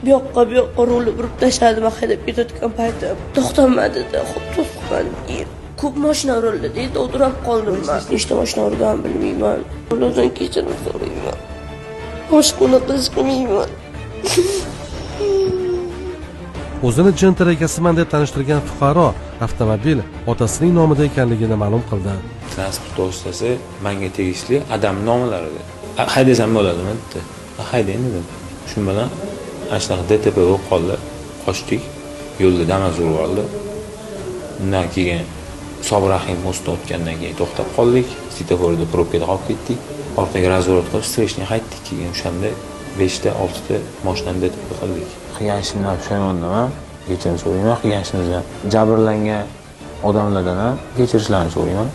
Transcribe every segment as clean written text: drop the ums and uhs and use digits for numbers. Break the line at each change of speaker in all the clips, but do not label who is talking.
bu yoqqa rulni burib tashladi. Men haydab ketayotgan paytim to'xtamadida, to'xtamadim keyin. Ko'p mashina urildi deydi, o'tirib qoldim men. Nechta mashina urgan bilmayman. Ulardan kechirim so'rayman. Boshqani qilishmayman.
O'zini Gentra egasiman deb tanishtirgan fuqaro avtomobil otasining nomida ekanligini ma'lum qildi.
Transport vositasi menga tegishli adam nomlarida. Haydasam bo'ladimi dedi. Haydayin dedim. Shu bilan ashnaqa DTP bo'lib qoldi. Qochdik. Yo'lda Damas urib oldi. Undan keyin Sobrahim mo'stda o'tgandan keyin to'xtab qoldik. Svetoforda probkada qolib ketdik. Orqaga razvorot qilib streshni qaytdik. Keyin o'shanda 5 ta 6 ta mashinani DTP qildik. Qilgan ishimdan pushaymonman. Kechirim so'rayman. Qilgan ishimizdan jabrlangan odamlardan ham kechirishlarini so'rayman.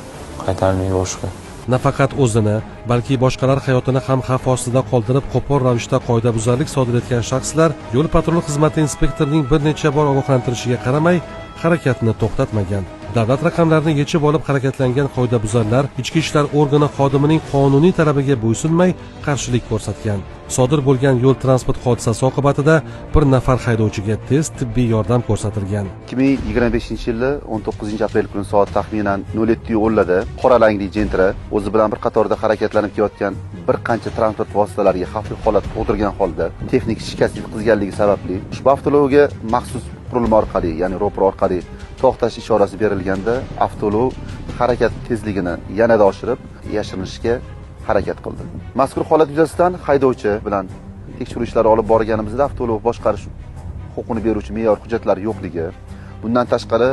Qaytarmay boshqa.
Nafaqat o'zini, balki boshqalar hayotini ham xavf ostida qoldirib, qo'pol ravishda qoidabuzarlik sodir etgan shaxslar yo'l patrul xizmati inspektorining bir necha bor ogohlantirishiga qaramay harakatni to'xtatmagan. Davlat raqamlarini yechib olib harakatlangan qoidabuzarlar ichki ishlar organi xodimining qonuniy talabiga bo'ysunmay qarshilik ko'rsatgan. Sodir bo'lgan yo'l transport hodisasi oqibatida bir nafar haydovchiga tez tibbiy yordam ko'rsatilgan.
2025-yili 19-aprel kuni soat taxminan 07:10 qora rangli Gentra o'zi bilan bir qatorda harakatlanib kelayotgan bir qancha transport vositalariga xavfli holatda o'tirgan holda texnik shikast yetkazganligi sababli ushbu avtoulovga maxsus qurilma orqali, ya'ni ro'par orqali to'xtash ishorasi berilganda avtoulov harakat tezligini yanada oshirib, yashirinishga harakat qildi. Mazkur holat yuzasidan haydovchi bilan tekshiruv ishlari olib borganimizda avtoulov boshqarish huquqini beruvchi me'yor hujjatlar yo'qligi, bundan tashqari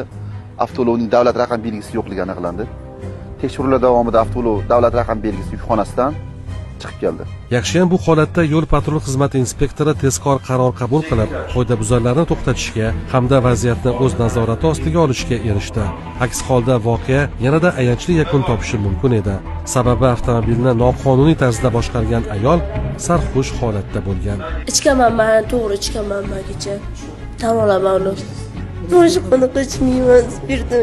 avtoulovning davlat raqam belgisi yo'qligi aniqlandi. Tekshiruvlar davomida avtoulov davlat raqam belgisi yukxonasidan chiqib keldi.
Yaxshiyam bu holatda yo'l patrul xizmati inspektori tezkor qaror qabul qilib, qoidabuzarlarni to'xtatishga hamda vaziyatni o'z nazorati ostiga olishga erishdi. Aks holda voqea yanada ayanchli yakun topishi mumkin edi. Sababi avtomobilni noqonuniy tarzda boshqargan ayol sarxush holatda bo'lgan.
Ichkaman men, to'g'ri ichkaman men kecha. Tan olaman uni. Boshqani qilmayman, spirtni.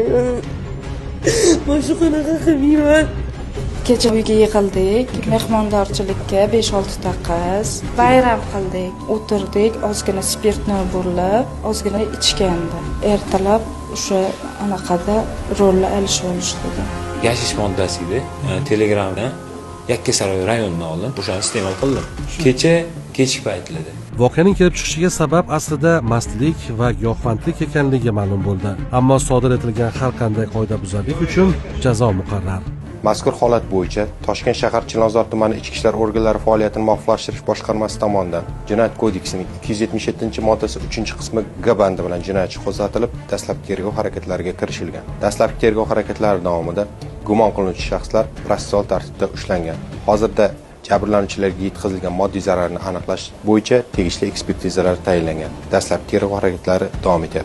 Boshqani qilmayman.
Kecha uyga yig'ildik, mehmondorchilikka 5-6 ta qiz, bayram qildik, o'tirdik, ozgina spirtni burilib, ozgina ichgandi. Ertalab o'sha anaqada rolni olishib olishdi.
Yashish moddasi edi. Telegramdan Yakkasaroy rayonidan oldim. O'shani iste'mol qildim. Kechki paytlarda.
Voqeaning kelib chiqishiga sabab aslida mastlik va giyohvandlik ekanligi ma'lum bo'ldi. Ammo sodir etilgan har qanday qoidabuzarlik uchun jazo muqarrar.
Mazkur holat bo'yicha Toshkent shahar Chilonzor tumani ichki ishlar organlari faoliyatini muvofiqlashtirish boshqarmasi tomonidan Jinoyat kodeksining 277-moddasi 3-qismi G bandi bilan jinoyat ishi qo'zg'atilib, dastlabki tergov harakatlariga kirishilgan. Dastlabki tergov harakatlari davomida gumon qilinuvchi shaxslar protsessual tartibda ushlangan. Hozirda jabrlanuvchilarga yetkazilgan moddiy zararni aniqlash bo'yicha tegishli ekspertizalar tayinlangan. Dastlabki tergov harakatlari davom etyapti.